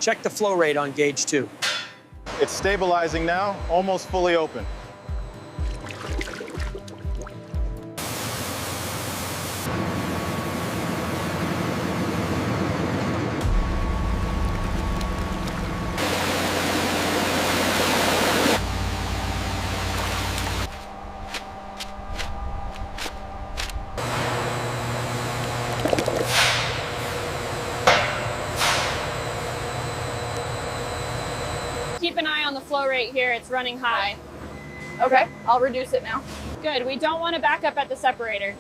Check the flow rate on gauge 2. It's stabilizing now, almost fully open. Keep an eye on the flow rate here. It's running high. Okay, I'll reduce it now. Good. We don't want to back up at the separator.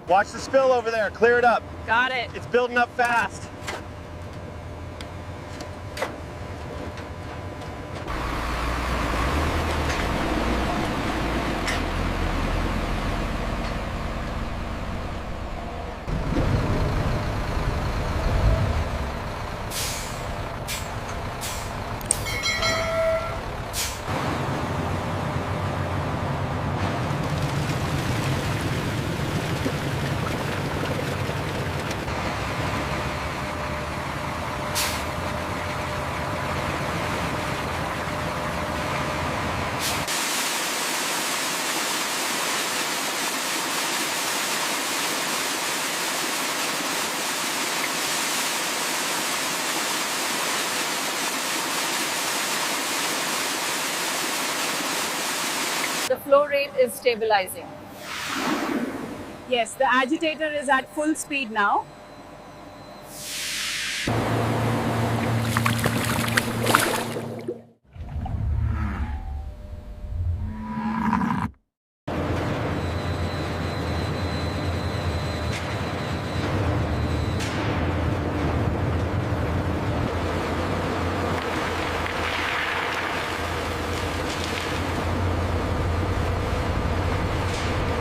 Watch the spill over there, clear it up. Got it. It's building up fast. The flow rate is stabilizing. Yes, the agitator is at full speed now.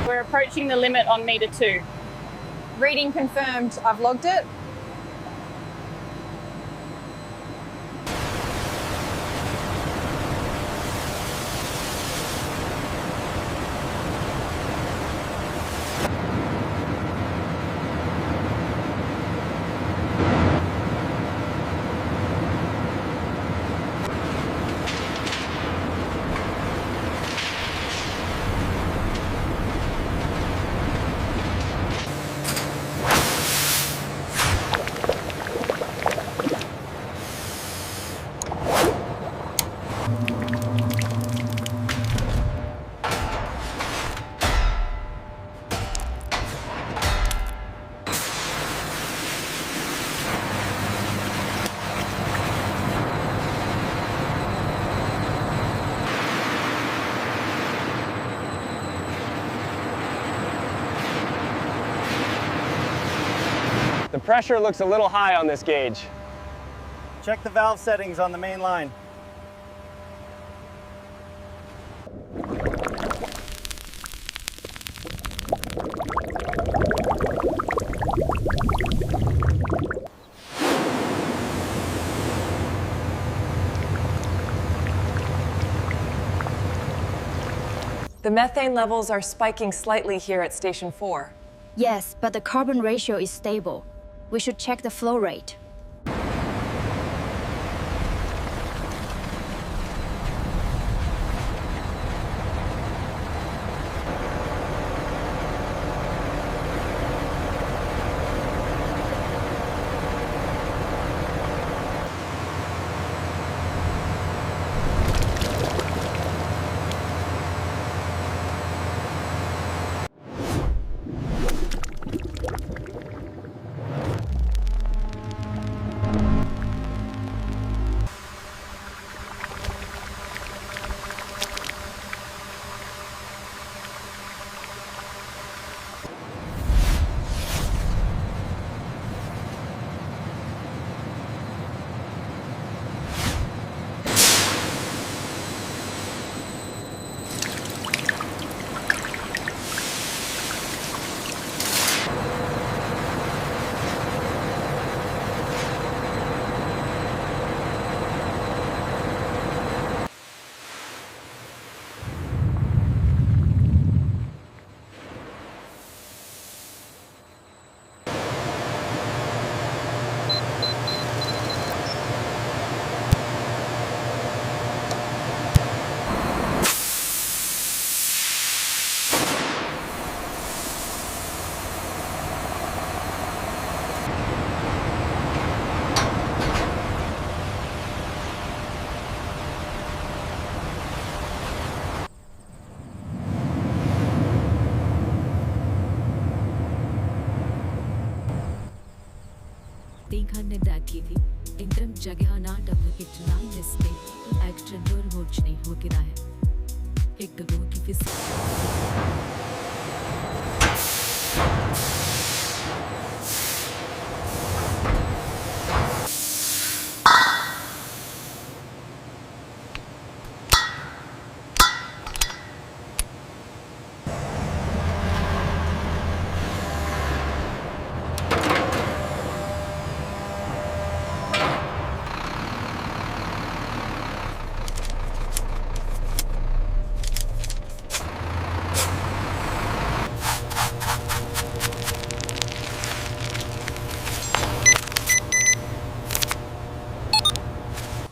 We're approaching the limit on meter 2. Reading confirmed. I've logged it. The pressure looks a little high on this gauge. Check the valve settings on the main line. The methane levels are spiking slightly here at Station 4. Yes, but the carbon ratio is stable. We should check the flow rate. Tinkanne dakiti intram jagahana tapukitna neste extra door hochne ho gira hai ek do ki fis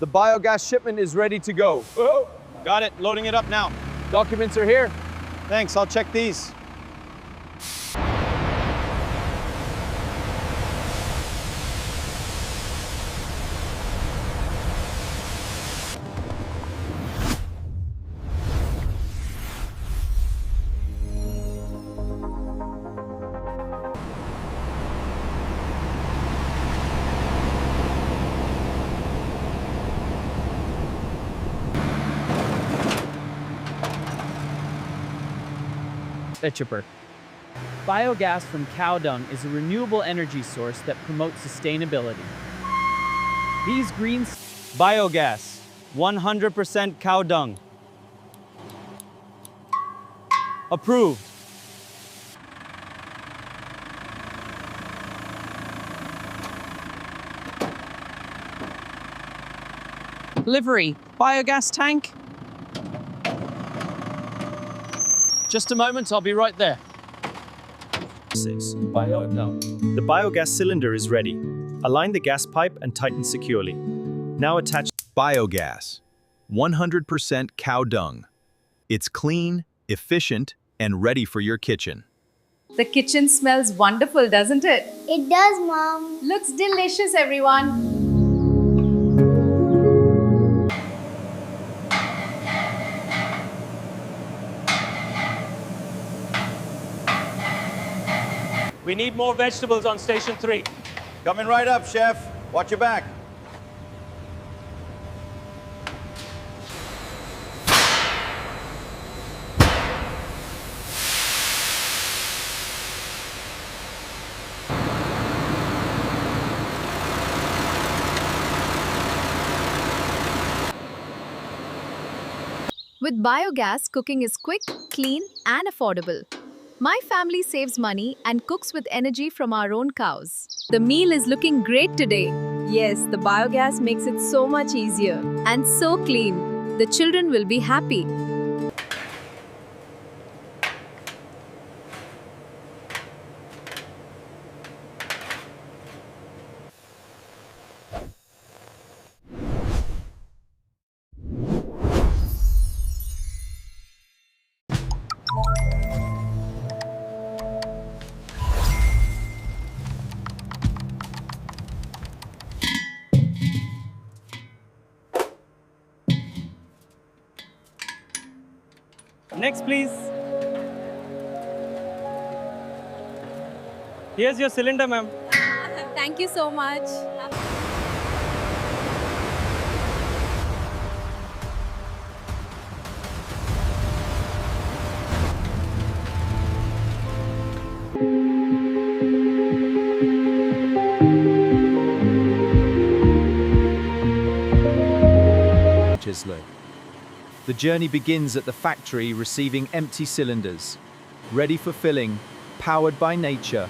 The biogas shipment is ready to go. Oh, got it. Loading it up now. Documents are here. Thanks. I'll check these. A chipper. Biogas from cow dung is a renewable energy source that promotes sustainability. These greens Biogas, 100% cow dung. Approved. Livery, biogas tank. Just a moment, I'll be right there. The biogas cylinder is ready. Align the gas pipe and tighten securely. Now attach Biogas, 100% cow dung. It's clean, efficient, and ready for your kitchen. The kitchen smells wonderful, doesn't it? It does, Mom. Looks delicious, everyone. We need more vegetables on Station 3. Coming right up, Chef. Watch your back. With biogas, cooking is quick, clean, and affordable. My family saves money and cooks with energy from our own cows. The meal is looking great today. Yes, the biogas makes it so much easier and so clean. The children will be happy. Next, please. Here's your cylinder, ma'am. Thank you so much. The journey begins at the factory receiving empty cylinders, ready for filling, powered by nature.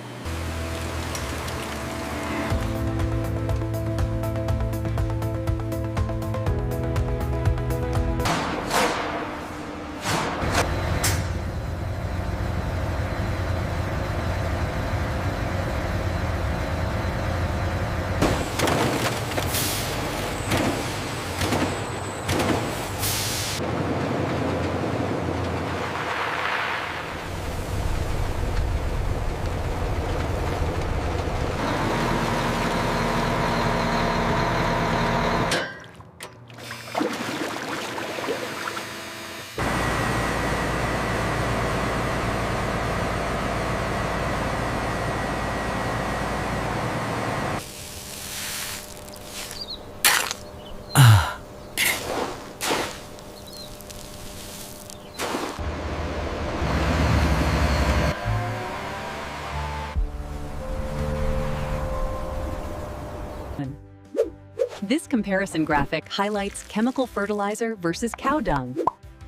This comparison graphic highlights chemical fertilizer versus cow dung.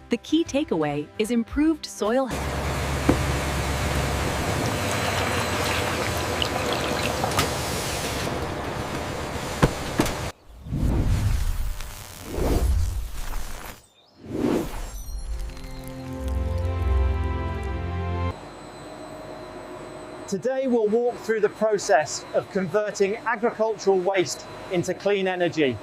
The key takeaway is improved soil health. Today we'll walk through the process of converting agricultural waste into clean energy.